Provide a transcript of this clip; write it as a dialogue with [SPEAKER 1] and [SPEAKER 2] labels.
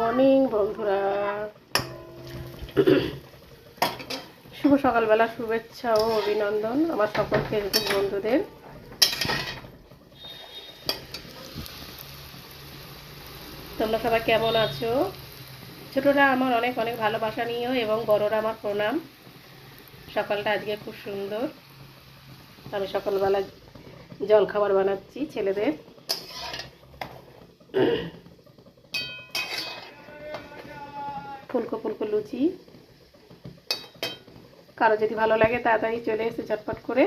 [SPEAKER 1] Morning বন্ধুরা, শুভ সকালবেলা শুভেচ্ছা ও অভিনন্দন আমার সকল ফেসবুক বন্ধুদের। তোমরা সবাই কেমন আছো? ছোটরা আমার অনেক অনেক ভালোবাসা নিও এবং বড়রা আমার প্রণাম। সকালটা আজকে খুব সুন্দর। আমি সকালবেলা জল খাবার বানাচ্ছি ছেলেদের। ফুলকো ফুলকো লুচি। কারো যদি ভালো লাগে তাড়াতাড়ি চলে এসে ঝটপট করে